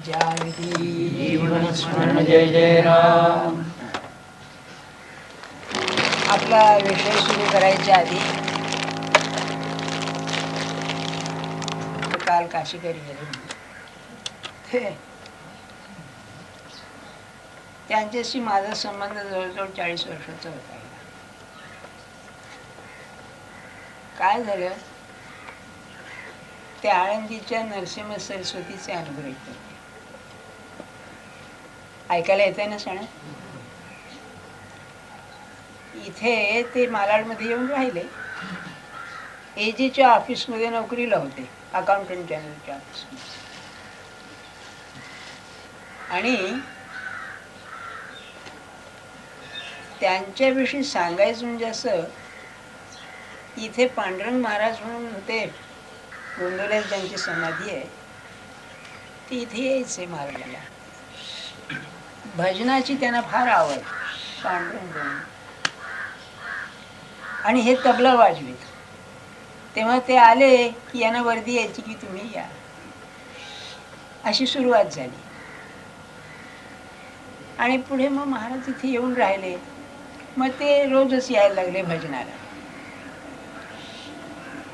जीवन स्मरण जय जय राम. आपला विषय सुरू करायच्या आधी काल काशीकरी गेले, त्यांच्याशी माझा संबंध जवळजवळ 40 वर्षाचा होता. काय झालं, ते आळंदीच्या नरसिंह सरस्वतीचे अनुभव ऐकले. ऐकायला येतंय ना सण? इथे ते मालाडमध्ये येऊन राहिले. एजीच्या ऑफिसमध्ये नोकरीला होते, अकाउंटंट जनरलच्या ऑफिसमध्ये. आणि त्यांच्याविषयी सांगायचं म्हणजे असं, इथे पांडुरंग महाराज म्हणून होते, गोंदवल्यात ज्यांची समाधी आहे, ती इथे यायचे महाराजाला. भजनाची त्यांना फार आवड, पांडुरंग. आणि हे तबला वाजवीत. तेव्हा ते आले की यांना वर्दी यायची की तुम्ही या, अशी सुरुवात झाली. आणि पुढे मग महाराज इथे येऊन राहिले. मग ते रोजच यायला लागले भजनाला.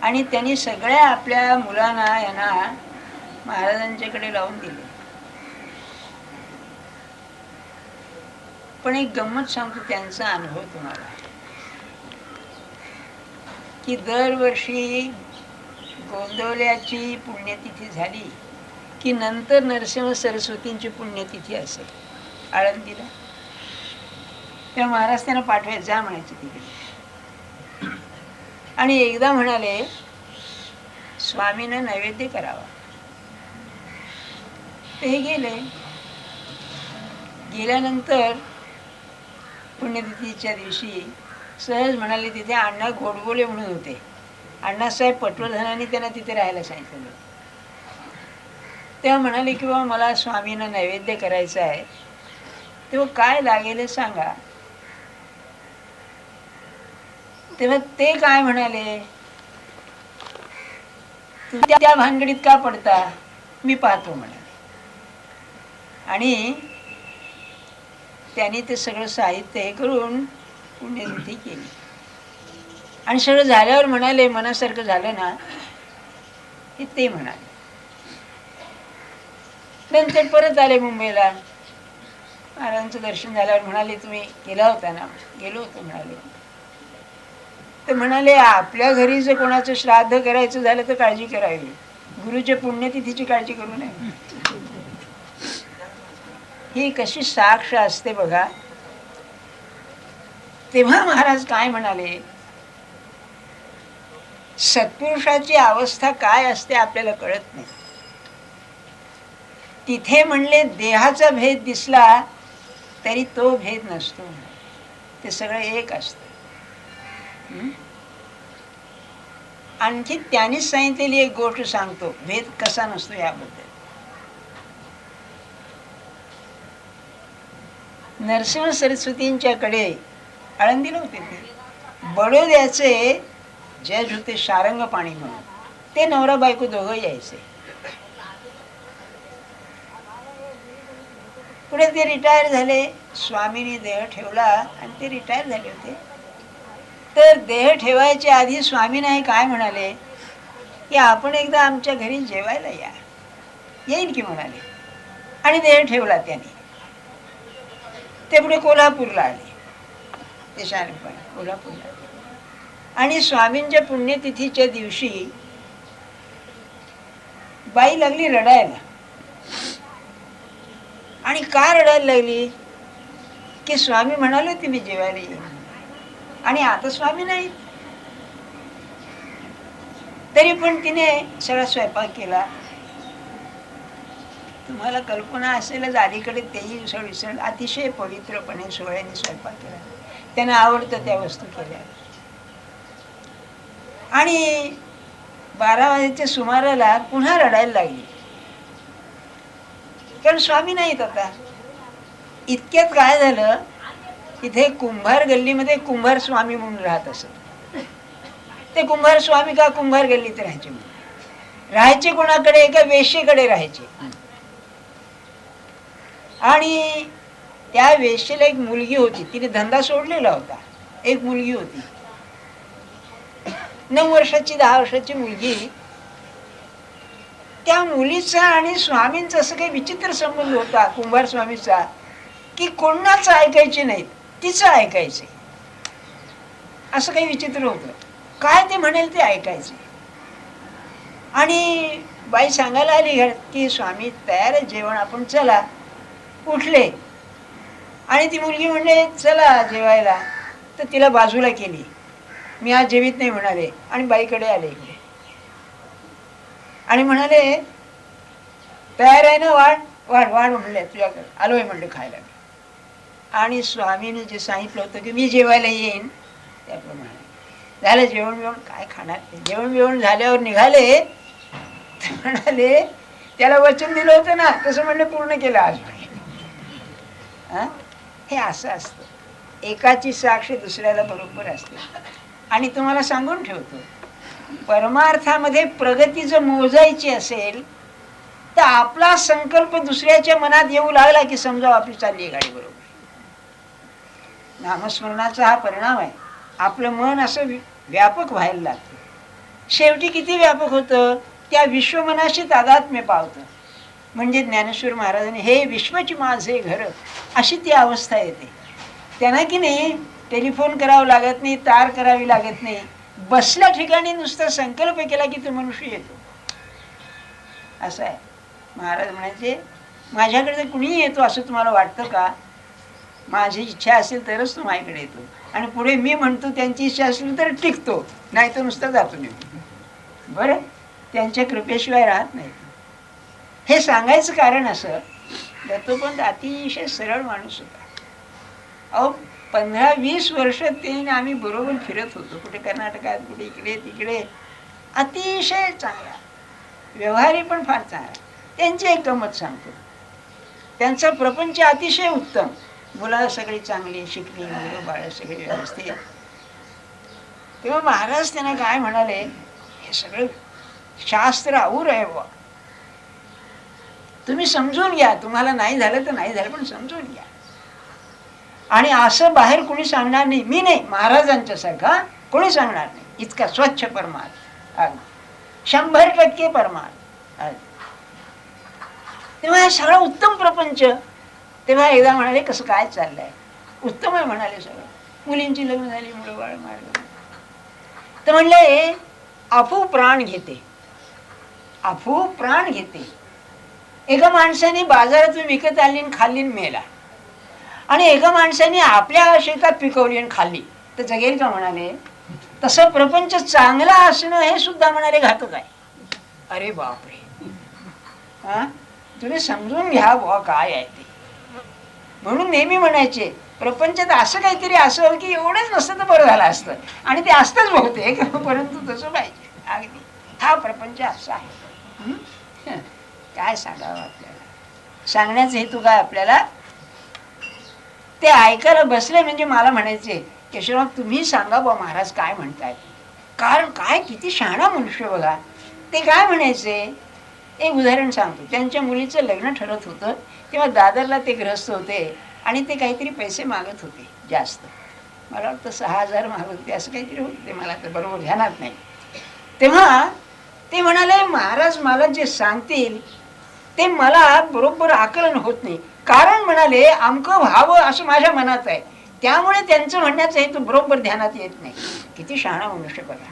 आणि त्यांनी सगळ्या आपल्या मुलांना यांना महाराजांच्याकडे लावून दिले. पण एक गंमत सांगतो त्यांचा अनुभव तुम्हाला, की दरवर्षी गोंदवल्याची पुण्यतिथी झाली की नंतर नरसिंह सरस्वतींची पुण्यतिथी असेल आळंदीला, तेव्हा महाराज त्यांना पाठवायचे, जा म्हणायचे तिकडे. आणि एकदा म्हणाले स्वामींना नैवेद्य करावा. ते गेले. गेल्यानंतर पुण्यतिथीच्या दिवशी सहज म्हणाले, तिथे अण्णा घोडबोले म्हणून होते, अण्णासाहेब पटवर्धनांनी त्यांना तिथे राहायला सांगितलं. तेव्हा म्हणाले की बाबा मला स्वामींना नैवेद्य करायचं आहे, तेव्हा काय लागेल सांगा. तेव्हा ते काय म्हणाले, तुम्ही त्या भानगडीत का पडता, मी पाहतो म्हणाले. आणि त्यांनी ते सगळं साहित्य हे करून पुण्यतिथी केली. आणि सगळं झाल्यावर म्हणाले, मनासारखं झालं ना, हे ते म्हणाले. नंतर परत आले मुंबईला. महाराजांचं दर्शन झाल्यावर म्हणाले, तुम्ही गेला होता ना? गेलो होतो म्हणाले. तर म्हणाले, आपल्या घरी जर कोणाचं श्राद्ध करायचं झालं तर काळजी करावी, गुरुच्या पुण्यतिथीची काळजी करू नये. ही कशी साक्ष असते बघा. तेव्हा महाराज काय म्हणाले, सत्पुरुषाची अवस्था काय असते आपल्याला कळत नाही. तिथे म्हणले देहाचा भेद दिसला तरी तो भेद नसतो, ते सगळं एक असतं. आणखी त्यांनीच सांगितलेली एक गोष्ट सांगतो, भेद कसा नसतो याबद्दल. नरसिंह सरस्वतींच्याकडे आळंदीला होते ते, बडोद्याचे जज होते शारंग पाणी म्हणून. ते नवरा बायको दोघं यायचे. पुढे ते रिटायर झाले. स्वामींनी देह ठेवला आणि ते रिटायर झाले होते. तर देह ठेवायच्या आधी स्वामींना हे काय म्हणाले की आपण एकदा आमच्या घरी जेवायला या. येईल की म्हणाले. आणि देह ठेवला त्यांनी. ते पुढे कोल्हापूरला आले, ते शारंगपाणी कोल्हापूरला. आणि स्वामींच्या पुण्यतिथीच्या दिवशी बाई लागली रडायला. आणि का रडायला लागली की स्वामी म्हणाले तुम्ही जेवायला येईल, आणि आता स्वामी नाही. तरी पण तिने सगळा स्वयंपाक केला. तुम्हाला कल्पना असेलच, अलीकडे तेही उसळ अतिशय पवित्रपणे सोहळ्याने स्वयंपाक केला. त्यांना आवडतं त्या वस्तू केल्या. आणि 12 वाजेच्या सुमाराला पुन्हा रडायला लागली, कारण स्वामी नाहीत आता. इतक्यात काय झालं, इथे कुंभार गल्लीमध्ये कुंभार स्वामी म्हणून राहत असत. ते कुंभार स्वामी का कुंभार गल्लीत राहायचे. राहायचे कोणाकडे? एका वेश्येकडे राहायचे. आणि त्या वेश्येला एक मुलगी होती, तिने धंदा सोडलेला होता. एक मुलगी होती, 9 वर्षाची 10 वर्षाची मुलगी. त्या मुलीचा आणि स्वामींचा असं काही विचित्र संबंध होता, कुंभार स्वामीचा, की कोणाचं ऐकायचे नाहीत, तिचं ऐकायचे. असं काही विचित्र होतं. काय ते म्हणेल ते ऐकायचे. आणि बाई सांगायला आली की स्वामी तयार आहे जेवण, आपण चला. उठले आणि ती मुलगी म्हणले चला जेवायला. तर तिला बाजूला केली, मी आज जेवित नाही म्हणाले. आणि बाईकडे आले इकडे आणि म्हणाले तयार आहे ना, वाढ वाढ वाढ म्हणले, तुझ्याकडे आलोय म्हणले खायला. आणि स्वामीने जे सांगितलं होतं की मी जेवायला येईन त्याप्रमाणे झालं. जेवण बिवण काय खाणार, जेवण बिवण झाल्यावर निघाले. म्हणाले त्याला वचन दिलं होतं ना तसं म्हणलं पूर्ण केलं आज. हे असं असतं, एकाची साक्ष दुसऱ्याला बरोबर असते. आणि तुम्हाला सांगून ठेवतो, परमार्थामध्ये प्रगती जर मोजायची असेल तर आपला संकल्प दुसऱ्याच्या मनात येऊ लागला की समजा आपली चालली आहे गाडी बरोबर. नामस्मरणाचा हा परिणाम आहे. आपलं मन असं व्यापक व्हायला लागतं. शेवटी किती व्यापक होतं, त्या विश्वमनाशी तादात्म्य पावतं. म्हणजे ज्ञानेश्वर महाराजांनी हे विश्वची माझे घर, अशी ती अवस्था येते. त्यांना की नाही टेलिफोन करावं लागत नाही, तार करावी लागत नाही. बसल्या ठिकाणी नुसता संकल्प केला की तो मनुष्य येतो. असं आहे. महाराज म्हणायचे माझ्याकडे कुणीही येतो असं तुम्हाला वाटतं का? माझी इच्छा असेल तरच तो माझ्याकडे येतो. आणि पुढे मी म्हणतो त्यांची इच्छा असली तर टिकतो, नाही तर नुसता जातो निघून. बरं, त्यांच्या कृपेशिवाय राहत नाही. हे सांगायचं कारण असं, दत्तोपंत अतिशय सरळ माणूस होता. अहो 15-20 वर्ष ते आम्ही बरोबर फिरत होतो, कुठे कर्नाटकात, कुठे इकडे तिकडे. अतिशय चांगला, व्यवहारी पण फार चांगला. त्यांची एक गंमत सांगतो. त्यांचा प्रपंच अतिशय उत्तम, मुलं सगळी चांगली शिकली, मुलं बाळ सगळी व्यवस्थित. तेव्हा महाराज त्यांना काय म्हणाले, हे सगळं शास्त्र आऊर आहे बुवा, तुम्ही समजून घ्या. तुम्हाला नाही झालं तर नाही झालं, पण समजून घ्या. आणि असं बाहेर कोणी सांगणार नाही. मी नाही, महाराजांच्या सारखा कोणी सांगणार नाही. इतका स्वच्छ परमार्थ, 100% परमार्थ. तेव्हा हे सगळं उत्तम प्रपंच. तेव्हा एकदा म्हणाले कसं काय चाललंय, उत्तम आहे म्हणाले सगळं. मुलींची लग्न झाली, मुलं बाळ मारलं. तर म्हणले अफू प्राण घेते, अफू प्राण घेते. एका माणसाने बाजारातून विकत आणली आणि खाल्ली मेला. आणि एका माणसाने आपल्या शेतात पिकवली आणि खाल्ली तर जगेल का म्हणाले. तसं प्रपंच चांगला असणं हे सुद्धा म्हणाले घातक आहे. अरे बापरे, तुम्ही समजून घ्या बुवा काय आहे ते. म्हणून नेहमी म्हणायचे प्रपंचात असं काहीतरी असं की एवढंच नसतं तर बरं झालं असतं. आणि ते असतंच बहुतेक, परंतु तसं पाहिजे. अगदी हा प्रपंच असा आहे. काय सांगावं आपल्याला, सांगण्याचा हेतू काय आपल्याला, ते ऐकायला बसले म्हणजे मला म्हणायचे केशवराव तुम्ही सांगा बा महाराज काय म्हणतायत. कारण काय किती शहाणा मनुष्य बघा. ते काय म्हणायचे, एक उदाहरण सांगतो. त्यांच्या मुलीचं लग्न ठरत होतं तेव्हा दादरला ते ग्रस्त होते आणि ते काहीतरी पैसे मागत होते जास्त. मला वाटतं 6,000 मागत होते असं काहीतरी होतं, ते मला तर बरोबर ध्यानात नाही. तेव्हा ते म्हणाले महाराज मला जे सांगतील ते मला बरोबर आकलन होत नाही. कारण म्हणाले आमकं व्हावं असं माझ्या मनात आहे, त्यामुळे त्यांचं म्हणण्याचं हेतू बरोबर ध्यानात येत नाही. किती शहाणा मनुष्य बघा.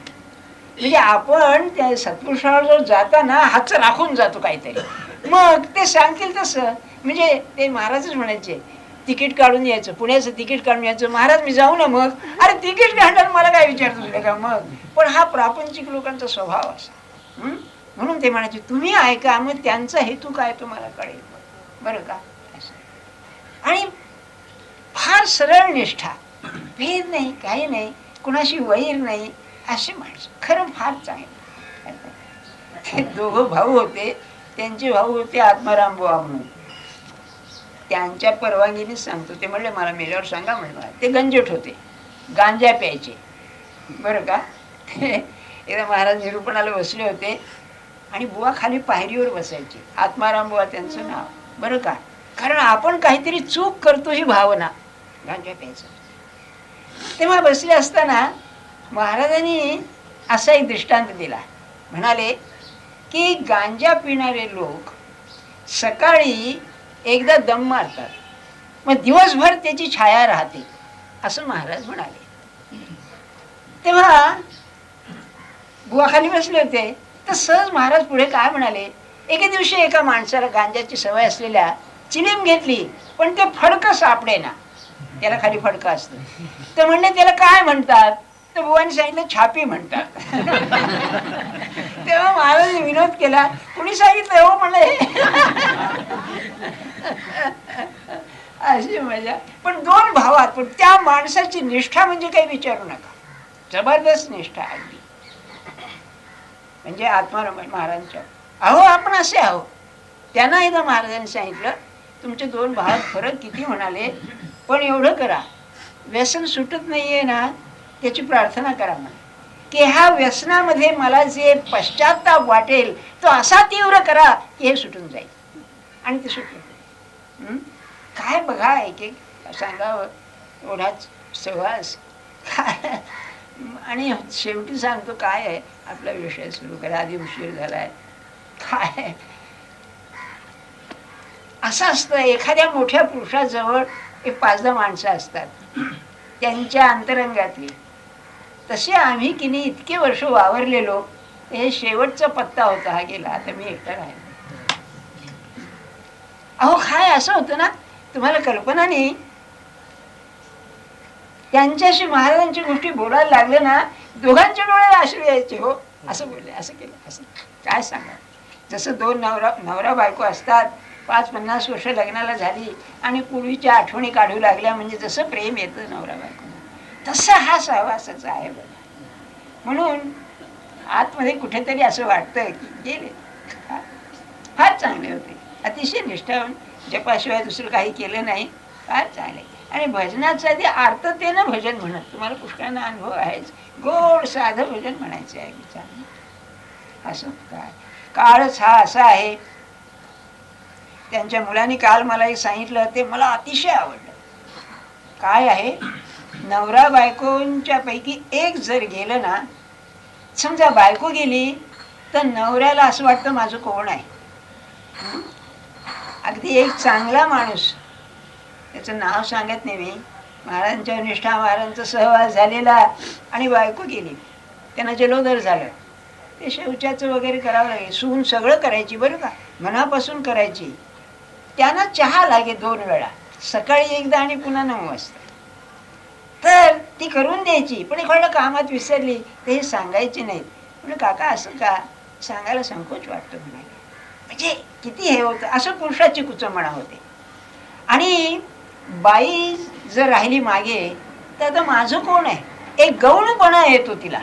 म्हणजे आपण त्या सत्पुरुषावर जाताना हातचं राखून जातो काहीतरी, मग ते सांगतील तसं. म्हणजे ते महाराजच म्हणायचे तिकीट काढून यायचं, पुण्याचं तिकीट काढून यायचं. महाराज मी जाऊ ना मग. अरे तिकीट काढणार मला काय विचारतो तुला का मग. पण हा प्रापंचिक लोकांचा स्वभाव असा. म्हणून ते म्हणायचे तुम्ही ऐका, मग त्यांचा हेतू काय तुम्हाला कळेल बरं का. आणि फार सरळ निष्ठा, भेद नाही, काही नाही, कुणाशी वैर नाही, असे माणसं खरं फार चांगले. ते दोघं भाऊ होते, त्यांचे भाऊ होते आत्माराम बुवा म्हणून. त्यांच्या परवानगीने सांगतो. ते म्हणले मला मेल्यावर सांगा म्हणलं. ते गंजट होते, गांजा प्यायचे बरं का. एकदा महाराज निरूपणाला बसले होते आणि बुवा खाली पायरीवर बसायचे. आत्माराम बुवा त्यांचं नाव बरं का. कारण आपण काहीतरी चूक करतो ही भावना गांजा प्यायचं. तेव्हा बसले असताना महाराजांनी असा एक दृष्टांत दिला. म्हणाले की गांजा पिणारे लोक सकाळी एकदा दम मारतात, मग दिवसभर त्याची छाया राहते, असं महाराज म्हणाले. तेव्हा बुवाखाली बसले होते तर सहज महाराज पुढे काय म्हणाले, एके दिवशी एका माणसाला गांजाची सवय असलेल्या चिलीम घेतली, पण ते फडकं सापडे ना, त्याला खाली फडकं असतं. तर म्हणले त्याला काय म्हणतात, तर बुवांनी सांगितलं छापी म्हणतात. तेव्हा महाराजांनी विनोद केला, कुणी सांगितलं हो म्हणले. अशी मजा. पण दोन भावात, पण त्या माणसाची निष्ठा म्हणजे काही विचारू नका, जबरदस्त निष्ठा अगदी. म्हणजे आत्माराम महाराजांच्या अहो आपण असे आहो. त्यांना एकदा महाराजांनी सांगितलं तुमचे दोन भावात फरक किती म्हणाले, पण एवढं करा, व्यसन सुटत नाहीये ना त्याची प्रार्थना करा म्हणा, की ह्या व्यसनामध्ये मला जे पश्चाताप वाटेल तो असा तीव्र करा की हे सुटून जाईल. आणि ते सुटलं. काय बघा, एक एक सांगावं एवढाच सहवास काय. आणि शेवटी सांगतो काय आहे आपला विषय सुरू करा, आधी उशीर झालाय. काय असं असतं, एखाद्या मोठ्या पुरुषाजवळ एक 5-10 माणसं असतात त्यांच्या अंतरंगातली. तसे आम्ही की नाही इतके वर्ष वावरलेलो, हे शेवटचा पत्ता होता हा गेला, आता मी एकटा राहिलो. अहो काय असं होतं ना, तुम्हाला कल्पना नाही, त्यांच्याशी महाराजांची गोष्टी बोलायला लागले ना, दोघांच्या डोळ्याला अश्रू यायचे. हो असं बोलले, असं केलं, असं काय सांगा. जसं दोन नवरा बायको असतात, 5-50 वर्ष लग्नाला झाली आणि पूर्वीच्या आठवणी काढू लागल्या, म्हणजे जसं प्रेम येतं नवरा बायको, तसं हा सहवासाचा आहे बघा. म्हणून आतमध्ये कुठेतरी असं वाटतं की गेले फार चांगले होते, अतिशय निष्ठावान, जपाशिवाय दुसरं काही केलं नाही, फार चांगले. आणि भजनाचं आधी आर्ततेनं भजन म्हणत, तुम्हाला पुष्कळांना अनुभव आहेच, गोड साधं भजन म्हणायचं आहे विचार. असं काय काळच हा असा आहे. त्यांच्या मुलांनी काल मला एक सांगितलं, ते मला अतिशय आवडलं. काय आहे, नवरा बायकोंच्या पैकी एक जर गेलं ना, समजा बायको गेली तर नवऱ्याला असं वाटतं माझं कोण आहे. अगदी एक चांगला माणूस, त्याचं नाव सांगत नाही मी, महाराजांच्या निष्ठा महाराजांचा सहवास झालेला, आणि बायको गेली, त्यांना जलोदर झालं, ते शौचाचं वगैरे करावं लागेल, सून सगळं करायची बरं का, मनापासून करायची. त्यांना चहा लागे 2 वेळा, सकाळी एकदा आणि पुन्हा 9 वाजता. तर ती करून द्यायची, पण एखाद्या कामात विसरली तर हे सांगायची नाहीत. म्हणजे काका असं का सांगायला संकोच वाटतो म्हणाले. म्हणजे किती हे होतं, असं पुरुषाची कुचंबणा होते. आणि बाई जर राहिली मागे तर आता माझं कोण आहे, एक गौणपणा येतो तिला.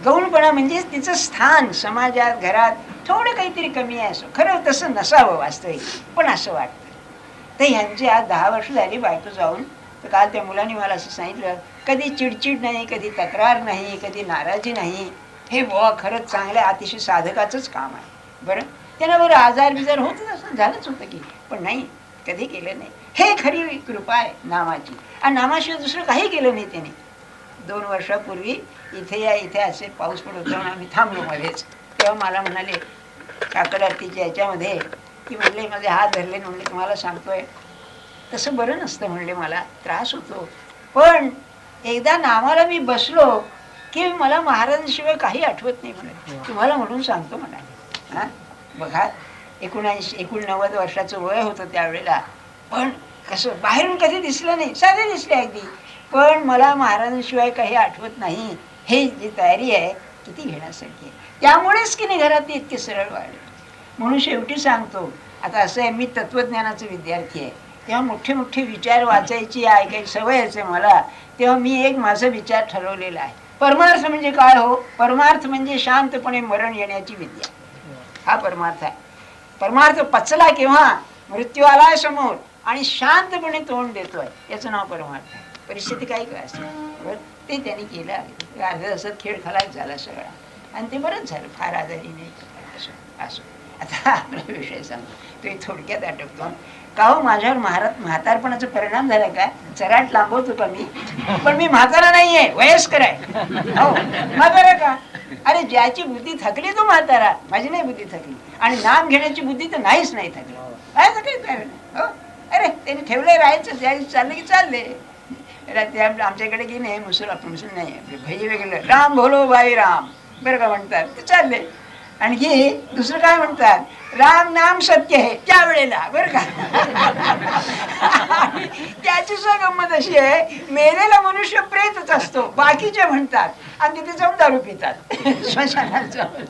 गौणपणा म्हणजे तिचं स्थान समाजात घरात थोडं काहीतरी कमी आहे. असं खरं तसं नसावं वास्तविक, पण असं वाटतं. तर ह्यांची आज 10 वर्ष झाली बायको जाऊन. तर काल त्या मुलांनी मला असं सांगितलं, कधी चिडचिड नाही, कधी तक्रार नाही, कधी नाराजी नाही. हे बुवा खरंच चांगलं अतिशय साधकाचंच काम आहे. बरं त्यांना बरं आजार बिजार होतच असं झालंच होतं की, पण नाही कधी केलं नाही. हे खरी कृपा आहे नामाची, आणि नामाशिवाय दुसरं काही केलं नाही त्याने. 2 वर्षापूर्वी इथे असे पाऊस पडत होता, आम्ही थांबलो मध्येच. तेव्हा मला म्हणाले काकड आरतीच्या याच्यामध्ये की म्हणले माझे हात धरले, म्हणले तुम्हाला सांगतोय तसं बरं नसतं, म्हणले मला त्रास होतो, पण एकदा नामाला मी बसलो की मला महाराजांशिवाय काही आठवत नाही म्हणे, तुम्हाला म्हणून सांगतो म्हणाले. हां बघा 89 वर्षाचं वय होतं त्यावेळेला, पण कसं बाहेरून कधी दिसलं नाही, साधे दिसले अगदी, पण मला महाराजांशिवाय काही आठवत नाही. हे जी तयारी आहे किती घेण्यासारखी आहे. त्यामुळेच की नाही घरात इतके सरळ वाढले. म्हणून शेवटी सांगतो, आता असं आहे, मी तत्वज्ञानाचा विद्यार्थी आहे, तेव्हा मोठे मोठे विचार वाचायची ऐकायची सवय आहे मला. तेव्हा मी एक माझा विचार ठरवलेला आहे, परमार्थ म्हणजे काय हो, परमार्थ म्हणजे शांतपणे मरण येण्याची विद्या, हा परमार्थ आहे. परमार्थ पचला केव्हा, मृत्यू आलाय समोर आणि शांतपणे तोंड देतोय, याचं नाव परमार्थ आहे. परिस्थिती काही काय असते ते त्यांनी केलं. अर्ध असं खेळ खलास झाला सगळा, आणि ते बरंच झालं, फार आजारी नाही असं. आता आपला विषय सांगतो, तो थोडक्यात आठवतो. का हो माझ्यावर म्हातारपणाचा परिणाम झाला का? चराट लांबवतो का मी? पण मी म्हातारा नाहीये, वयस्कर आहे. हो म्हातारा का? अरे ज्याची बुद्धी थकली तो म्हातारा, माझी नाही बुद्धी थकली. आणि नाम घेण्याची बुद्धी तर नाहीच नाही थकली. हो अरे त्याने ठेवलंय राहायचं, ज्या चाललं की चालले. आमच्याकडे की नाही मुसलमान नाही, भैया वेगळं राम भोलो भाई राम बरं का म्हणतात, ते चालले. आणखी दुसरं काय म्हणतात, राम नाम सत्य आहे त्या वेळेला बरं का. त्याची सुद्धा गंमत अशी आहे, मेलेला मनुष्य प्रेतच असतो, बाकीचे म्हणतात आणि तिथे जाऊन दारू पितात स्मशानात जाऊन.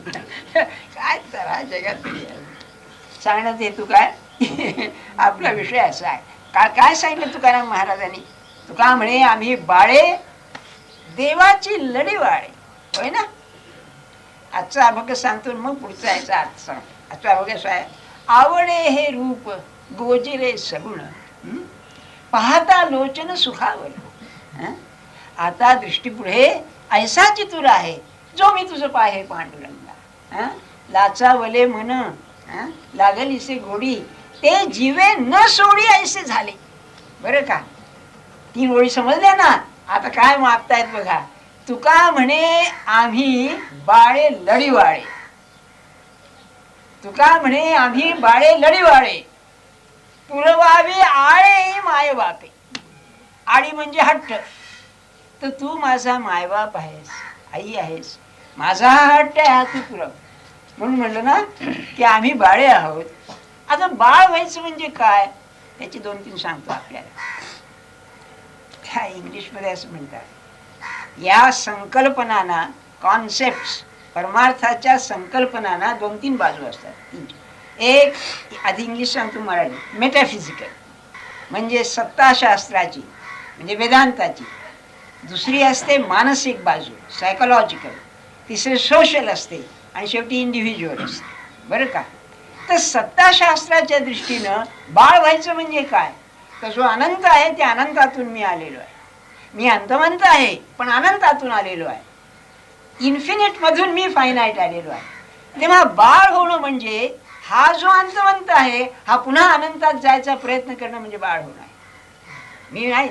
काय तर जगात सांगण्यात येतो काय. आपला विषय असा आहे. काय सांगितलं तुकाराम महाराजांनी? तुका म्हणे आम्ही बाळे देवाची लढीवाळे, होय ना. आजचा अभंग सांगतो मग पुढचा याचा अर्थ सांग. आजचा अभंग असा आहे, आवडे हे रूप गोजिरे सगुण, पाहता लोचन सुखावल. आता दृष्टी पुढे ऐसा चितूर आहे, जो मी तुझं पाहे पांडुरंगा. लाचावले मन लागल इसे गोडी, ते जीवे न सोडी ऐसे झाले. बरं का, 3 ओळी समजल्या ना. आता काय मागतायत बघा. तुका म्हणे आम्ही बाळे लढीवाळे, तुका म्हणे आम्ही बाळे लढीवाळे, पुरवावे आळे माय बापे. आळी म्हणजे हट्ट. तर तू माझा मायबाप आहेस, आई आहेस, माझा हा हट्ट आहे, हा तू पुरव. म्हणून म्हणलं ना की आम्ही बाळे आहोत. आता बाळ व्हायचं म्हणजे काय, त्याची 2-3 सांगतो आपल्याला. त्या इंग्लिशमध्ये असं म्हणतात, या संकल्पनांना, कॉन्सेप्ट, परमार्थाच्या संकल्पनांना 2-3 बाजू असतात. एक आधी इंग्लिश सांगतो, मराठी, मेटाफिजिकल म्हणजे सत्ताशास्त्राची म्हणजे वेदांताची. दुसरी असते मानसिक बाजू, सायकोलॉजिकल. तिसरे सोशल असते आणि शेवटी इंडिव्हिज्युअल असते. बरं का. तर सत्ताशास्त्राच्या दृष्टीनं बाळ व्हायचं म्हणजे काय, तर जो अनंत आहे त्या अनंतातून मी आलेलो आहे. मी अंतवंत आहे पण अनंतातून आलेलो आहे. इन्फिनिट मधून मी फायनाईट आलेलो आहे. तेव्हा बाळ होणं म्हणजे हा जो अंतवंत आहे हा पुन्हा अनंतात जायचा प्रयत्न करणं म्हणजे बाळ होणं आहे. मी नाही,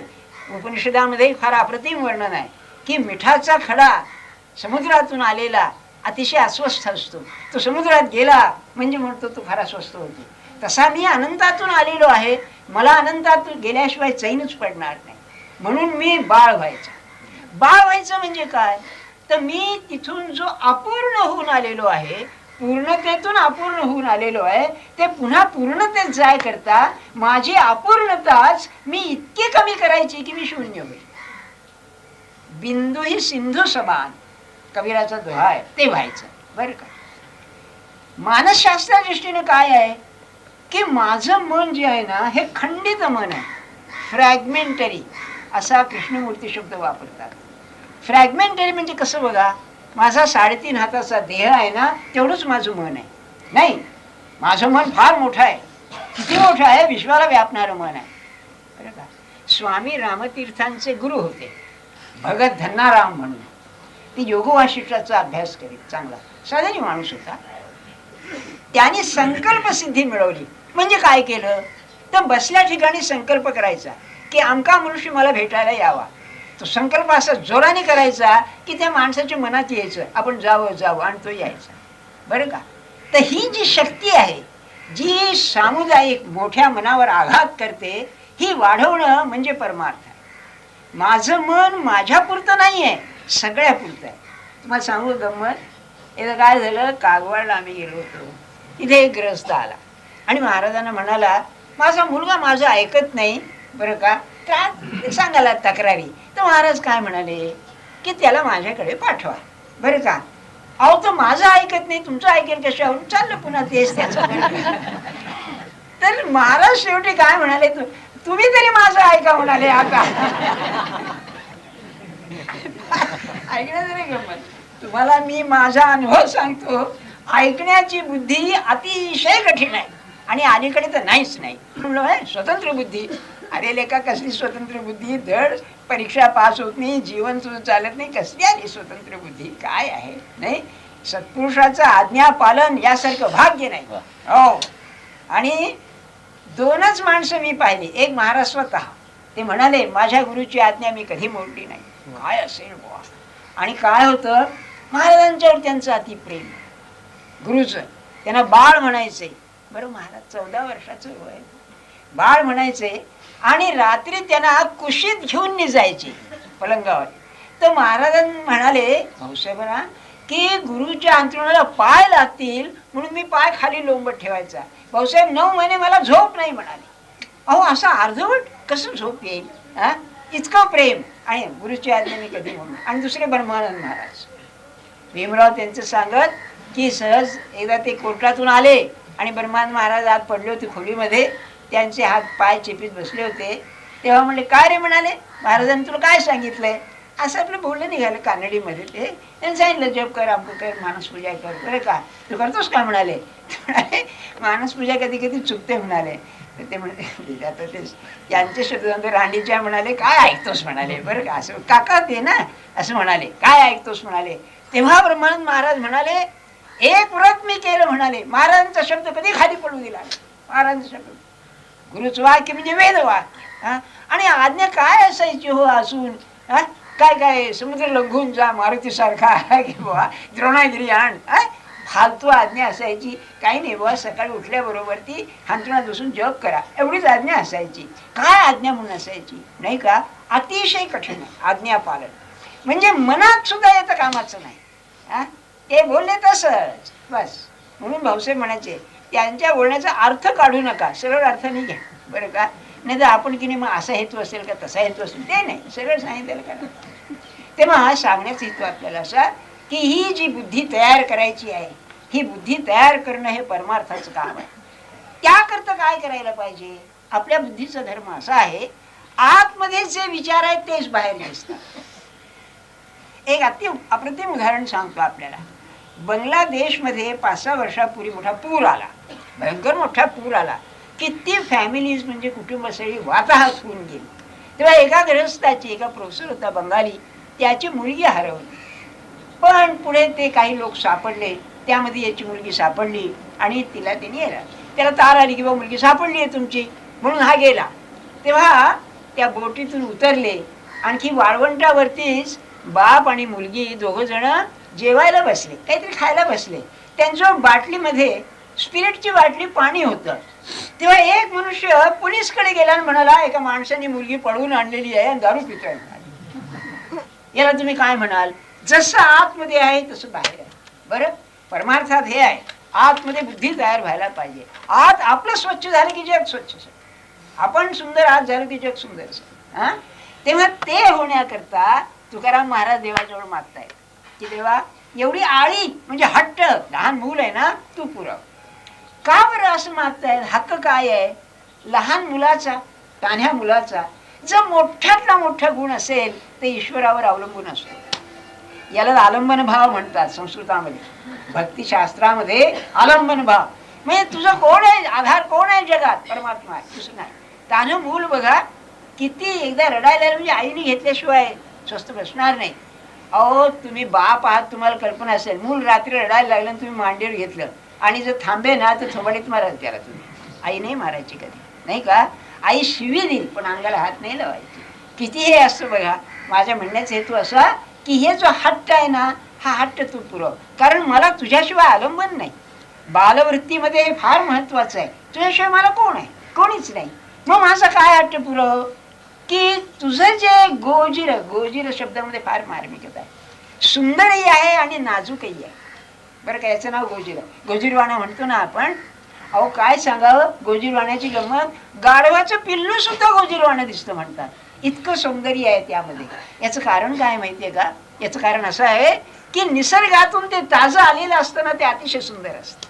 उपनिषदामध्ये फार अप्रतिम वर्णन आहे की मिठाचा खडा समुद्रातून आलेला अतिशय अस्वस्थ असतो, तो समुद्रात गेला म्हणजे म्हणतो तो फार अस्वस्थ होतो. तसा मी अनंतातून आलेलो आहे, मला अनंतातून गेल्याशिवाय चैनच पडणार नाही. म्हणून मी बाळ व्हायचं. बाळ व्हायचं म्हणजे काय, तर मी तिथून जो अपूर्ण होऊन आलेलो आहे, पूर्णतेतून अपूर्ण होऊन आलेलो आहे, ते पुन्हा पूर्णतेत जाय करता माझी अपूर्णताच मी इतकी कमी करायची की मी शून्य होईल. बिंदू ही सिंधू समान, कबीराचा दोहा आहे, ते व्हायचं. बरं का. मानसशास्त्रा दृष्टीने काय आहे की माझं मन जे आहे ना हे खंडित मन आहे, फ्रॅगमेंटरी असा कृष्णमूर्ती शब्द वापरतात. फ्रॅगमेंटरी म्हणजे कसं बघा, माझा 3.5 हाताचा देह आहे ना तेवढंच माझं मन आहे. नाही, माझं मन फार मोठं आहे. किती मोठं आहे, विश्वाला व्यापणारं मन आहे. बरं का. स्वामी रामतीर्थांचे गुरु होते भगत धन्नाराम म्हणून. ती योगवाशिष्ठाचा अभ्यास करीत, चांगला साधारण माणूस होता. त्याने संकल्प सिद्धी मिळवली. म्हणजे काय केलं, तर बसल्या ठिकाणी संकल्प करायचा की आमका मनुष्य मला भेटायला यावा. तो संकल्प असा जोराने करायचा की त्या माणसाच्या मनात यायचं आपण जावं जावं आणि तो यायचा. बरं का. तर ही जी शक्ती आहे जी सामुदायिक मोठ्या मनावर आघात करते, ही वाढवणं म्हणजे परमार्थ आहे. माझं मन माझ्या पुरतं नाही आहे, सगळ्या पुरतं आहे. तुम्हाला सांगू गंमत, एकदा काय झालं, कागवाडला आम्ही गेलो होतो. तिथे एक ग्रस्त आला आणि महाराजांना म्हणाला माझा मुलगा माझं ऐकत नाही. बरं का. सांगायला तक्रारी. तर महाराज काय म्हणाले की त्याला माझ्याकडे पाठवा. बरं का. अहो तो माझं ऐकत नाही, तुमचं ऐकेल कशावर, चाललं पुन्हा तेच त्याचं. तर महाराज शेवटी काय म्हणाले, तुम्ही तरी माझं ऐका म्हणाले. आता ऐकण्याचं नाही गमत. तुम्हाला मी माझा अनुभव सांगतो, ऐकण्याची बुद्धी अतिशय कठीण आहे आणि अलीकडे तर नाहीच नाही. स्वतंत्र बुद्धी, अरे लेका कसली स्वतंत्र बुद्धी, धड परीक्षा पास होत नाही, जीवन तुझं चालत नाही, कसली आली स्वतंत्र बुद्धी, काय आहे. नाही, सत्पुरुषाचं आज्ञा पालन यासारखं भाग्य नाही. हो. आणि दोनच माणसं मी पाहिली. एक महाराज स्वतः, ते म्हणाले माझ्या गुरुची आज्ञा मी कधी मोडली नाही. काय असेल बुवा. आणि काय होतं, महाराजांच्यावर त्यांचं अतिप्रेम. गुरुचं त्यांना बाळ म्हणायचे. बरं, महाराज 14 वर्षाचं वय, बाळ म्हणायचे. आणि रात्री त्यांना कुशीत घेऊन निजायचे पलंगावर. तर महाराज म्हणाले भाऊसाहेबांना की गुरुच्या अंतरुणाला पाय लागतील म्हणून मी पाय खाली लोंबत ठेवायचा. भाऊसाहेब 9 महिने मला झोप नाही म्हणाले. अहो, असं अर्धवट कसं झोप येईल? हा, इतकं प्रेम. आणि गुरुची आज्ञा मी कधी म्हणून. आणि दुसरे ब्रह्मानंद महाराज, भीमराव त्यांचं सांगत की सहज एकदा ते कोर्टातून आले आणि ब्रह्मानंद महाराज आत पडले होते खोलीमध्ये. त्यांचे हात पाय चेपीत बसले होते. तेव्हा म्हणले काय रे? म्हणाले महाराजांनी तुला काय सांगितलंय? असं आपलं बोलणं निघालं कानडीमध्ये. ते त्यांनी सांगितलं जप कर, अमक कर, मानसपूजा कर. बरं का, तू करतोस का? म्हणाले. म्हणाले मानसपूजा कधी कधी चुकते म्हणाले. तर ते म्हणाले आता ते यांचे शब्द रांडीच्या म्हणाले काय ऐकतोस म्हणाले. बरं का, असं काका ते ना असं म्हणाले काय ऐकतोस म्हणाले. तेव्हा ब्रह्मानंद महाराज म्हणाले एक व्रत मी केलं म्हणाले. महाराजांचा शब्द कधी खाली पडू दिला. महाराजांचा शब्द गुरुचं वाक्य म्हणजे वेद वाक्य. आणि आज्ञा काय असायची हो असून. काय काय समुद्र लंघून जा मारुती सारखा किंवा द्रोणागिरी आण. फालतू आज्ञा असायची. काही नाही बुवा, सकाळी उठल्याबरोबर ती हांतरुणात बसून जप करा एवढीच आज्ञा असायची. काय आज्ञा म्हणून असायची नाही का. अतिशय कठीण आहे आज्ञा पालन. म्हणजे मनात सुद्धा येतं कामाचं नाही. ते बोलले तसंच बस. म्हणून भाऊसाहेब म्हणायचे त्यांच्या बोलण्याचा अर्थ काढू नका, सरळ अर्थ नाही घ्या. बरं का, नाही तर आपण की नाही मग असा हेतू असेल का तसा हेतू असेल ते नाही, सरळ सांगितलेलं का. तेव्हा सांगण्याचा हेतू आपल्याला असा की ही जी बुद्धी तयार करायची आहे, ही बुद्धी तयार करणं हे परमार्थाचं काम आहे. त्याकरता काय करायला पाहिजे. आपल्या बुद्धीचा धर्म असा आहे आतमध्ये जे विचार आहेत तेच बाहेर दिसतात. एक अप्रतिम उदाहरण सांगतो आपल्याला. बांगलादेशमध्ये 5-6 वर्षापूर्वी मोठा पूर आला, भयंकर मोठा पूर आला. किती फॅमिलीज म्हणजे कुटुंब सगळी वाताहत होऊन गेली. तेव्हा एका गृहस्थाची, एका प्रोफेसर होता बंगाली, त्याची मुलगी हरवली. पण पुढे ते काही लोक सापडले, त्यामध्ये याची मुलगी सापडली आणि तिला त्यांनी येला. त्याला तार आली की बा मुलगी सापडली आहे तुमची, म्हणून हा गेला. तेव्हा त्या बोटीतून उतरले. आणखी वाळवंटावरतीच बाप आणि मुलगी दोघं जण जेवायला बसले, काहीतरी खायला बसले. त्यांच्या बाटलीमध्ये स्पिरिटची बाटली पाणी होतं. तेव्हा एक मनुष्य पोलीसकडे गेला आणि म्हणाला एका माणसाने मुलगी पळवून आणलेली आहे आणि दारू पितोय. याला तुम्ही काय म्हणाल. जसं आतमध्ये आहे तसं बाहेर आहे. बरं, परमार्थात हे आहे आतमध्ये बुद्धी तयार व्हायला पाहिजे. आत आपलं स्वच्छ झालं की जग स्वच्छ असेल. आपण सुंदर आत झालं की जग सुंदर असेल. तेव्हा ते होण्याकरता तुकाराम महाराज देवाजवळ मागतायत की देवा एवढी आळी म्हणजे हट्ट, लहान मूल आहे ना तू पुरव. का बरं असं मागतायत. हक्क काय आहे. लहान मुलाचा, तान्ह्या मुलाचा जर मोठ्यातला मोठा गुण असेल ते ईश्वरावर अवलंबून असतो. याला आलंबन भाव म्हणतात संस्कृतामध्ये, भक्तिशास्त्रामध्ये आलंबन भाव. म्हणजे तुझं कोण आहे, आधार कोण आहे जगात, परमात्मा आहे, दुसरं नाही. तान्ह मूल बघा किती एकदा रडायला म्हणजे आईने घेतल्याशिवाय स्वस्त बसणार नाही. अहो तुम्ही बाप आहात, तुम्हाला कल्पना असेल. मूल रात्री रडायला लागलं तुम्ही मांडीवर घेतलं आणि जर थांबे ना तर थोबाडीत मारायचं त्याला तुम्ही. आई नाही मारायची कधी नाही का. आई शिवी देईल पण अंगाला हात नाही लावायची. किती हे असतं बघा. माझ्या म्हणण्याचा हेतू असा की हे जो हट्ट आहे ना हा हट्ट तू पुरव. कारण मला तुझ्याशिवाय आलंबन नाही. बालवृत्तीमध्ये हे फार महत्वाचं आहे. तुझ्याशिवाय मला कोण आहे, कोणीच नाही. मग माझा काय हट्ट पुरव की तुझं जे गोजिर, गोजिर शब्दामध्ये फार मार्मिकता आहे. सुंदरही आहे आणि नाजूकही आहे. बरं का, याचं नाव गोजिर. गोजिरवाणा म्हणतो ना आपण. अहो काय सांगावं गोजिरवाण्याची गंमत. गाढवाचं पिल्लू सुद्धा गोजिरवाणं दिसतं म्हणतात. इतकं सौंदर्य आहे त्यामध्ये. याचं कारण काय माहितीये का. याचं कारण असं आहे की निसर्गातून ते ताजं आलेलं असतं ना ते अतिशय सुंदर असतं.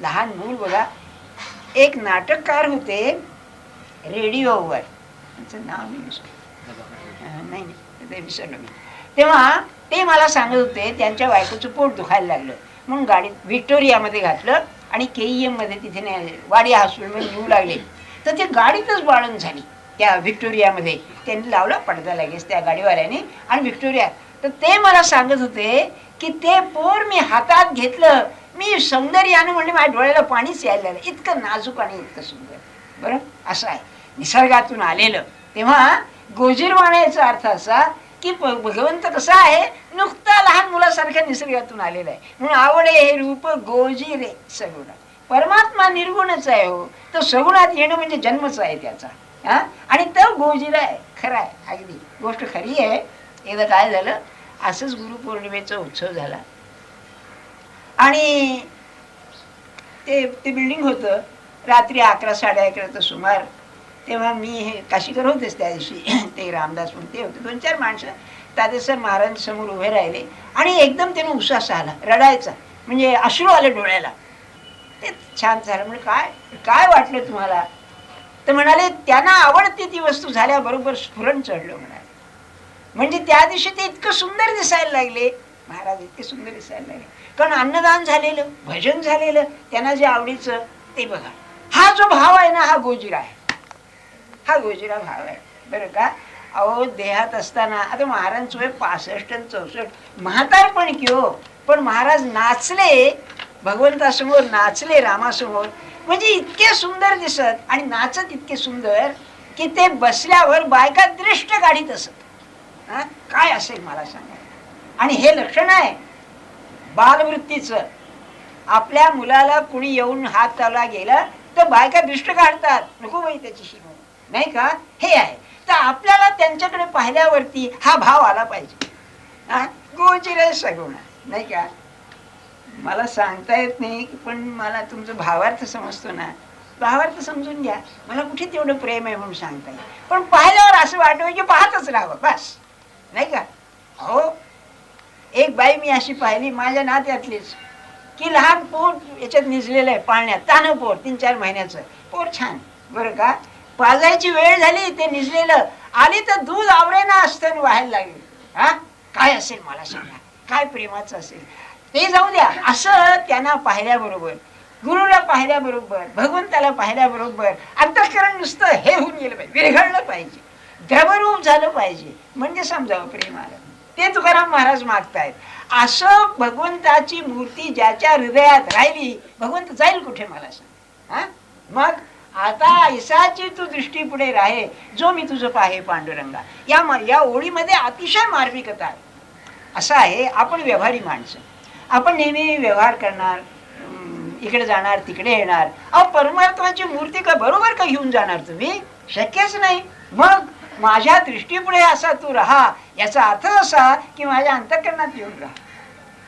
लहान मूल बघा. एक नाटककार होते रेडिओवर, त्यांचं नाव मी विसरलो, नाही ते विसरलो मी. तेव्हा ते मला सांगत होते त्यांच्या बायकोचं पोट दुखायला लागलं म्हणून गाडीत व्हिक्टोरियामध्ये घातलं आणि KEM मध्ये तिथे वाडी हॉस्पिटलमध्ये नेऊ लागले. तर ते गाडीतच बाळण झाली त्या व्हिक्टोरियामध्ये. त्यांनी लावला पडदा लगेच त्या गाडीवाल्याने आणि व्हिक्टोरिया. तर ते मला सांगत होते की ते पोर मी हातात घेतलं, मी सौंदर्यानं म्हणजे माझ्या डोळ्याला पाणीच यायला लागलं, इतकं नाजूक आणि इतकं सुंदर. बरं, असं आहे निसर्गातून आलेलं. तेव्हा गोजीरवाण्याचा अर्थ असा की भगवंत कसा आहे, नुकता लहान मुलासारख्या निसर्गातून आलेला आहे. म्हणून आवडे हे रूप गोजीरे सगुण. परमात्मा निर्गुणच आहे हो, तो सगुणात येणं म्हणजे जन्मच आहे त्याचा. आणि तो गोजीर आहे, खरा आहे, अगदी गोष्ट खरी आहे. एकदा काय झालं, असंच गुरुपौर्णिमेचा उत्सव झाला आणि ते बिल्डिंग होतं. रात्री 11 साडे11चा सुमार. तेव्हा मी हे काशीकर होतेच त्या दिवशी. ते रामदास म्हणून ते होते, 2-4 माणसं तातेसर महाराजांसमोर उभे राहिले आणि एकदम त्यानं उसास आला, रडायचा, म्हणजे अश्रू आले डोळ्याला. ते छान झालं. म्हणजे काय काय वाटलं तुम्हाला? तर म्हणाले त्यांना आवडती ती वस्तू झाल्याबरोबर स्फुरण चढलं म्हणाले. म्हणजे त्या दिवशी ते इतकं सुंदर दिसायला लागले, महाराज इतके सुंदर दिसायला लागले, कारण अन्नदान झालेलं, भजन झालेलं, त्यांना जे आवडीचं ते बघा. हा जो भाव आहे ना, हा गोजिरा आहे, हा गोजिरा भाव आहे. बरं का? अहो देहात असताना आता महाराजांचं वय 65 आणि 64, म्हातारपण की हो, पण महाराज नाचले भगवंतासमोर, नाचले रामासमोर, म्हणजे इतके सुंदर दिसत आणि नाचत इतके सुंदर की ते बसल्यावर बायका दृष्ट काढीत असत. काय असेल मला सांगा. आणि हे लक्षण आहे बालवृत्तीचं. आपल्या मुलाला कुणी येऊन हात त्याला गेला तर बायका दृष्ट काढतात, नको बाई त्याच्याशी, नाही का? हे आहे. तर आपल्याला त्यांच्याकडे पाहिल्यावरती हा भाव आला पाहिजे. गोचिरे सगुण, नाही का? मला सांगता येत नाही, पण मला तुमचं भावार्थ समजतो ना, भावार्थ समजून घ्या. मला कुठे तेवढं प्रेम आहे म्हणून सांगता येईल, पण पाहिल्यावर असं वाटतं की पाहतच राहावं बस, नाही का? हो, एक बाई मी अशी पाहिली माझ्या नात्यातलीच, की लहान पोर याच्यात निजलेलं आहे पाळण्यात, तानं पोर, 3-4 महिन्याचं पोर, छान. बरं का? पाजायची वेळ झाली, ते निजलेलं आली तर दूध आवडेना असतं व्हायला लागले. काय असेल मला सांगा, काय प्रेमाचं असेल ते जाऊ द्या. असं त्यांना पाहिल्याबरोबर, गुरुला पाहिल्याबरोबर, भगवंताला पाहिल्याबरोबर अंतःकरण नुसतं हे होऊन गेलं पाहिजे, विरघळलं पाहिजे, द्रवरूप झालं पाहिजे, म्हणजे समजावं प्रेम आलं. ते तुकाराम महाराज मागतायत. असं भगवंताची मूर्ती ज्याच्या हृदयात राहिली, भगवंत जाईल कुठे मला सांग. मग आता ईसाची तू दृष्टी पुढे राहे, जो मी तुझं पाहे पांडुरंगा. या ओळीमध्ये अतिशय मार्मिकता आहे. असं आहे, आपण व्यवहारी माणसं, आपण नेहमी व्यवहार करणार, इकडे जाणार तिकडे येणार. अहो परमात्माची मूर्ती का बरोबर का घेऊन जाणार तुम्ही? शक्यच नाही. मग माझ्या दृष्टीपुढे असा तू राहा, याचा अर्थ असा की माझ्या अंतःकरणात येऊन राहा,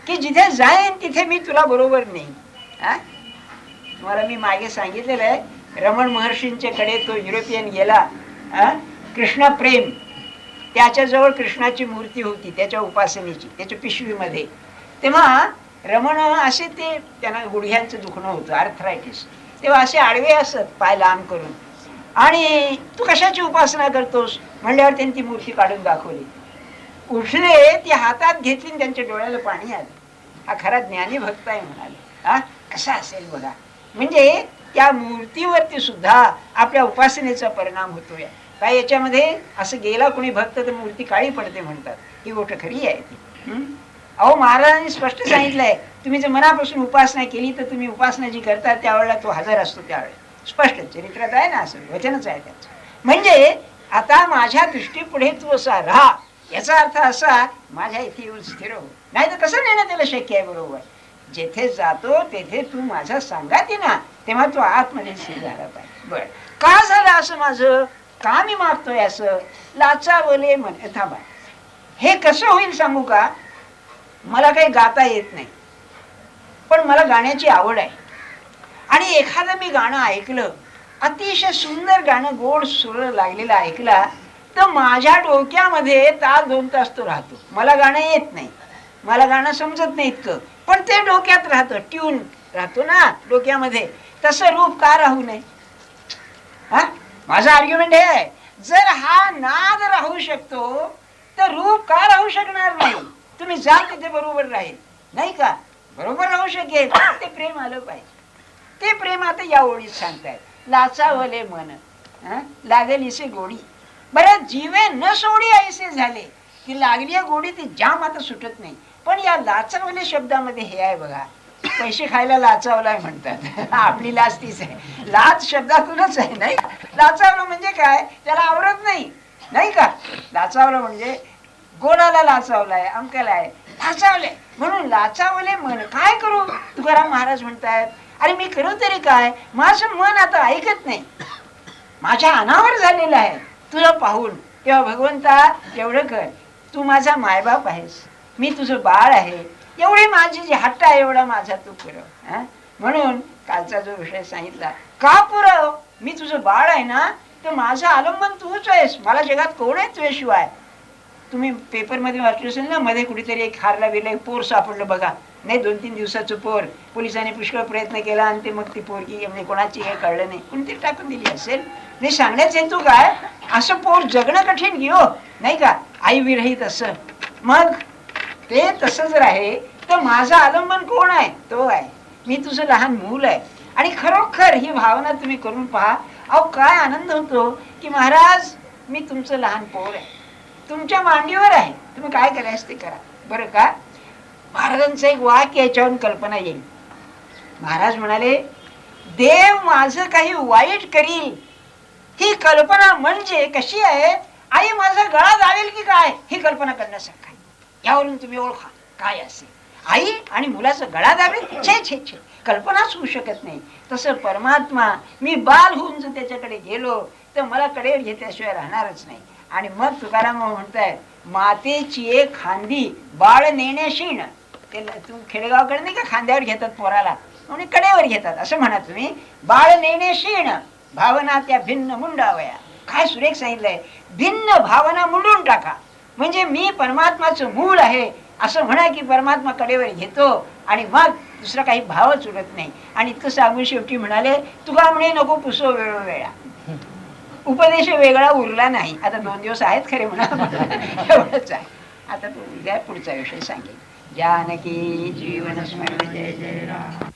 की जिथे जाईन तिथे मी तुला बरोबर नेईन. तुम्हाला मी मागे सांगितलेलं आहे, रमण महर्षींच्या कडे तो युरोपियन गेला, कृष्ण प्रेम, त्याच्याजवळ कृष्णाची मूर्ती होती त्याच्या उपासनेची, त्याच्या पिशवीमध्ये. तेव्हा रमण असे ते, त्यांना गुडघ्यांचं दुखणं होतं, आर्थरायटिस. तेव्हा असे आडवे असत पाय लांब करून, आणि तू कशाची उपासना करतोस म्हणल्यावर त्यांनी ती मूर्ती काढून दाखवली. उठले, ती हातात घेतली, त्यांच्या डोळ्याला पाणी आलं. हा खरा ज्ञानी भक्त आहे म्हणाले. कसा असेल बघा. म्हणजे त्या मूर्तीवरती सुद्धा आपल्या उपासनेचा परिणाम होतोय. काय याच्यामध्ये असं गेला कोणी भक्त तर मूर्ती काळी पडते म्हणतात, ही गोष्ट खरी आहे ती. अहो महाराजांनी स्पष्ट सांगितलंय, तुम्ही जर मनापासून उपासना केली तर तुम्ही उपासना जी करता त्यावेळेला तो हजर असतो. त्यावेळेला स्पष्ट चरित्रात आहे ना, असं वचनच आहे त्याचं. म्हणजे आता माझ्या दृष्टीपुढे तू असा राहा, याचा अर्थ असा माझ्या इथे येऊन स्थिर हो. नाही तर कसं नेणं त्याला शक्य आहे? बरोबर, जेथे जातो तेथे तू माझा सांगाती ना, तेव्हा तू आतमध्ये स्थिर झाला पाहिजे. बर, का झालं असं माझं? का मी मागतोय असं? लाचावले मन. थांबा, हे कसं होईल सांगू का? मला काही गाता येत नाही, पण मला गाण्याची आवड आहे. आणि एखादं मी गाणं ऐकलं, अतिशय सुंदर गाणं, गोड सुर लागलेलं ऐकला, तर माझ्या डोक्यामध्ये तास 2 तास तो राहतो. मला गाणं येत नाही, मला गाणं समजत नाही इतकं, पण ते डोक्यात राहतं, ट्यून राहतो ना डोक्यामध्ये. तसं रूप का राहू नये? माझा आर्ग्युमेंट हे आहे, जर हा नाद राहू शकतो तर रूप का राहू शकणार नाही? तुम्ही जाल तिथे बरोबर राहील, नाही का? बरोबर राहू शकेल. ते प्रेम आलं पाहिजे. ते प्रेम आता या ओळीत सांगतायत, लाचावले मन लागेल इसे गोडी. बरं, जीवे न सोडी ऐसे झाले, ती लागली आहे गोडी ती जाम आता सुटत नाही. पण या लाचावल्या शब्दामध्ये हे आहे बघा, पैसे खायला लाचावलाय म्हणतात. आपली लाच तीच आहे. लाच शब्दातूनच आहे नाही. लाचावलं म्हणजे काय, त्याला आवडत नाही नाही का. लाचावलं म्हणजे गोडाला लाचावलाय, अंकला आहे, लाचावले म्हणून लाचावले मन. काय करू, तुकाराम महाराज म्हणतायत, अरे मी करू तरी काय, माझं मन आता ऐकत नाही, माझ्या अनावर झालेलं आहे तुला पाहून. तेव्हा भगवंता एवढं कर, तू माझा मायबाप आहेस, मी तुझं बाळ आहे, एवढी माझी जी हट्ट आहे एवढा माझा तू पुरव. म्हणून कालचा जो विषय सांगितला, का पुरव, मी तुझं बाळ आहे ना, तर माझं आलंबन तूच आहेस, मला जगात कोण आहे तुझ्याशिवाय. तुम्ही पेपरमध्ये वाचलं असेल ना, मध्ये कुठेतरी एक हारला विरला एक पोर सापडलं बघा, नाही 2-3 दिवसाचं पोर, पोलिसांनी पुष्कळ प्रयत्न केला आणि ते मग ती पोरगी म्हणजे कोणाची हे कळलं नाही, कोणतरी टाकून दिली असेल. नाही सांगण्याचा हेतू काय, असं पोर जगणं कठीण घेऊ नाही का, आई विरहित असं. मग ते तसं जर आहे तर माझं आलंबन कोण आहे, तो आहे, मी तुझं लहान मूल आहे. आणि खरोखर ही भावना तुम्ही करून पहा. अहो काय आनंद होतो की महाराज मी तुमचं लहान पोर आहे, तुमच्या मांडीवर आहे, तुम्ही काय करायचं ते करा बरं का. महाराजांचं एक वाक्य याच्यावरून कल्पना येईल. महाराज म्हणाले, देव माझं काही वाईट करील ही कल्पना म्हणजे कशी आहे, आई माझा गळा दावेल की काय ही कल्पना करण्यासारखं आहे. यावरून तुम्ही ओळखा काय असेल. आई आणि मुलाचा गळा दाबेल, छे छे छे, कल्पनाच होऊ शकत नाही. तसं परमात्मा, मी बाल होऊन जर त्याच्याकडे गेलो तर मला कडेवर घेतल्याशिवाय राहणारच नाही. आणि मग तुकाराम म्हणताय, मातेची एक खांदी बाळ नेण्याशीण. ते तुम्ही खेडेगावकडे नाही का खांद्यावर घेतात पोराला, म्हणजे कडेवर घेतात असं म्हणा तुम्ही. बाळ नेण्याशीण भावना त्या भिन्न मुंडावया. काय सुरेख सांगितलंय, भिन्न भावना मुंडून टाका. म्हणजे मी परमात्माचं मूळ आहे असं म्हणा की परमात्मा कडेवर घेतो आणि मग दुसरा काही भावच उरत नाही. आणि इतकं सांगून शेवटी म्हणाले, तुका म्हणे नको पुसो वेळोवेळा. उपदेश वेगळा उरला नाही. आता 2 दिवस आहेत खरे म्हणा, एवढंच आहे. आता तो उद्या पुढचा विषय सांगेल. जानकी जीवन स्मरण जय जय राम.